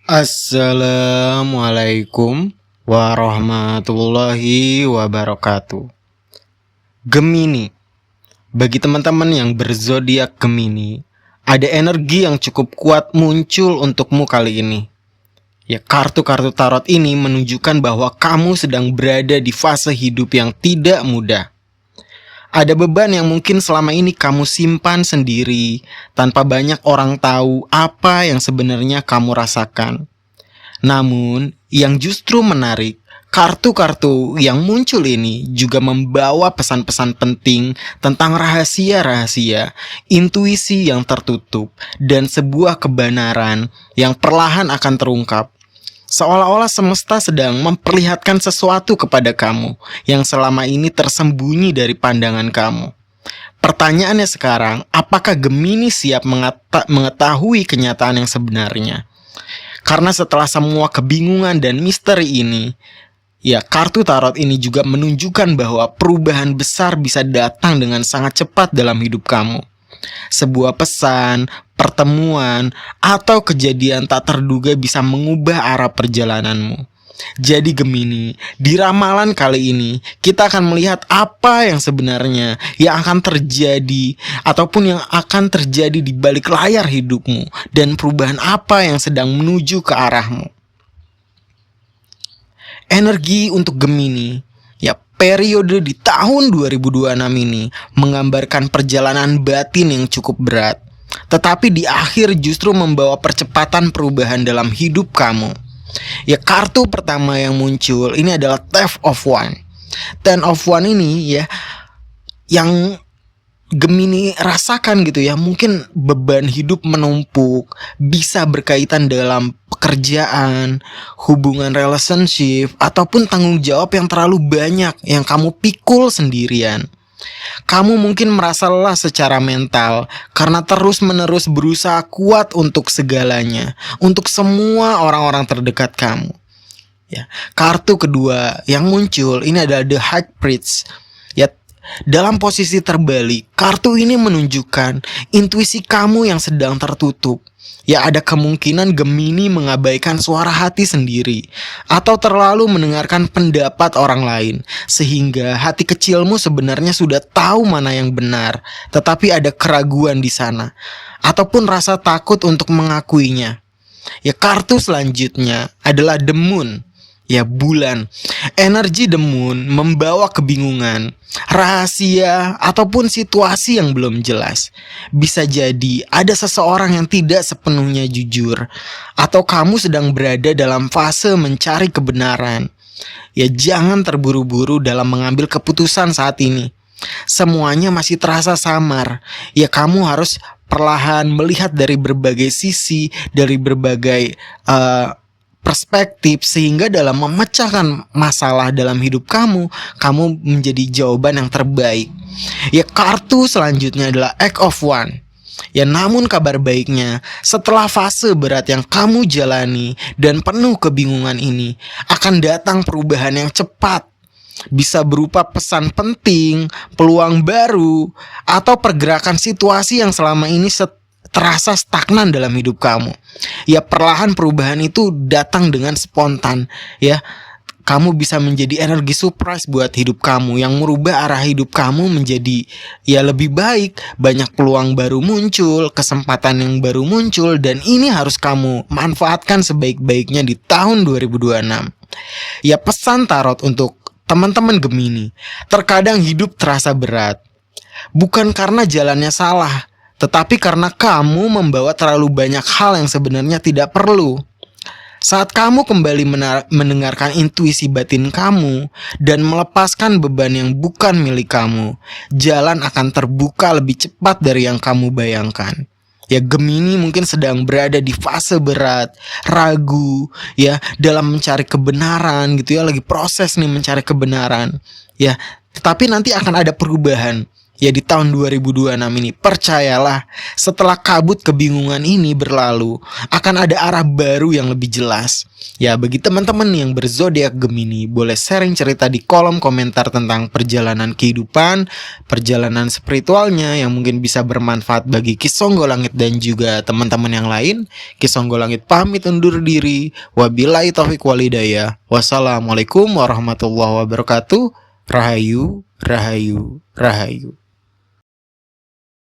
Assalamualaikum warahmatullahi wabarakatuh. Gemini, bagi teman-teman yang berzodiak Gemini, ada energi yang cukup kuat muncul untukmu kali ini. Ya, kartu-kartu tarot ini menunjukkan bahwa kamu sedang berada di fase hidup yang tidak mudah. Ada beban yang mungkin selama ini kamu simpan sendiri tanpa banyak orang tahu apa yang sebenarnya kamu rasakan. Namun, yang justru menarik, kartu-kartu yang muncul ini juga membawa pesan-pesan penting tentang rahasia-rahasia, intuisi yang tertutup, dan sebuah kebenaran yang perlahan akan terungkap. Seolah-olah semesta sedang memperlihatkan sesuatu kepada kamu yang selama ini tersembunyi dari pandangan kamu. Pertanyaannya sekarang, apakah Gemini siap mengetahui kenyataan yang sebenarnya? Karena setelah semua kebingungan dan misteri ini, ya, kartu tarot ini juga menunjukkan bahwa perubahan besar bisa datang dengan sangat cepat dalam hidup kamu. Sebuah pesan, pertemuan, atau kejadian tak terduga bisa mengubah arah perjalananmu. Jadi Gemini, di ramalan kali ini kita akan melihat apa yang sebenarnya yang akan terjadi ataupun yang akan terjadi di balik layar hidupmu dan perubahan apa yang sedang menuju ke arahmu. Energi untuk Gemini, ya, periode di tahun 2026 ini menggambarkan perjalanan batin yang cukup berat, tetapi di akhir justru membawa percepatan perubahan dalam hidup kamu. Ya, kartu pertama yang muncul ini adalah Ten of Wands. Ten of Wands ini ya yang Gemini rasakan gitu ya, mungkin beban hidup menumpuk, bisa berkaitan dalam pekerjaan, hubungan relationship, ataupun tanggung jawab yang terlalu banyak yang kamu pikul sendirian. Kamu mungkin merasa lelah secara mental karena terus-menerus berusaha kuat untuk segalanya, untuk semua orang-orang terdekat kamu. Ya, kartu kedua yang muncul ini adalah The High Priest. Ya, dalam posisi terbalik, kartu ini menunjukkan intuisi kamu yang sedang tertutup. Ya, ada kemungkinan Gemini mengabaikan suara hati sendiri atau terlalu mendengarkan pendapat orang lain, sehingga hati kecilmu sebenarnya sudah tahu mana yang benar, tetapi ada keraguan di sana ataupun rasa takut untuk mengakuinya. Ya, kartu selanjutnya adalah The Moon. Ya, bulan. Energi The Moon membawa kebingungan, rahasia, ataupun situasi yang belum jelas. Bisa jadi ada seseorang yang tidak sepenuhnya jujur, atau kamu sedang berada dalam fase mencari kebenaran. Ya, jangan terburu-buru dalam mengambil keputusan saat ini. Semuanya masih terasa samar. Ya, kamu harus perlahan melihat dari berbagai sisi, dari berbagai perspektif, sehingga dalam memecahkan masalah dalam hidup kamu menjadi jawaban yang terbaik. Ya, kartu selanjutnya adalah Eight of Wands. Ya, namun kabar baiknya, setelah fase berat yang kamu jalani dan penuh kebingungan ini, akan datang perubahan yang cepat. Bisa berupa pesan penting, peluang baru, atau pergerakan situasi yang selama ini terasa stagnan dalam hidup kamu. Ya, perlahan perubahan itu datang dengan spontan. Ya, kamu bisa menjadi energi surprise buat hidup kamu yang merubah arah hidup kamu menjadi ya lebih baik. Banyak peluang baru muncul, kesempatan yang baru muncul, dan ini harus kamu manfaatkan sebaik-baiknya di tahun 2026. Ya, pesan tarot untuk teman-teman Gemini, terkadang hidup terasa berat, bukan karena jalannya salah, tetapi karena kamu membawa terlalu banyak hal yang sebenarnya tidak perlu. Saat kamu kembali mendengarkan intuisi batin kamu dan melepaskan beban yang bukan milik kamu, jalan akan terbuka lebih cepat dari yang kamu bayangkan. Ya, Gemini mungkin sedang berada di fase berat, ragu, ya, dalam mencari kebenaran gitu ya, lagi proses nih mencari kebenaran. Ya, tetapi nanti akan ada perubahan. Ya di tahun 2026 ini, percayalah, setelah kabut kebingungan ini berlalu, akan ada arah baru yang lebih jelas. Ya bagi teman-teman yang berzodiak Gemini, boleh sharing cerita di kolom komentar tentang perjalanan kehidupan, perjalanan spiritualnya yang mungkin bisa bermanfaat bagi Kisonggo Langit dan juga teman-teman yang lain. Kisonggo Langit pamit undur diri. Wabillahi taufiq walhidayah. Wassalamualaikum warahmatullahi wabarakatuh. Rahayu, rahayu, rahayu.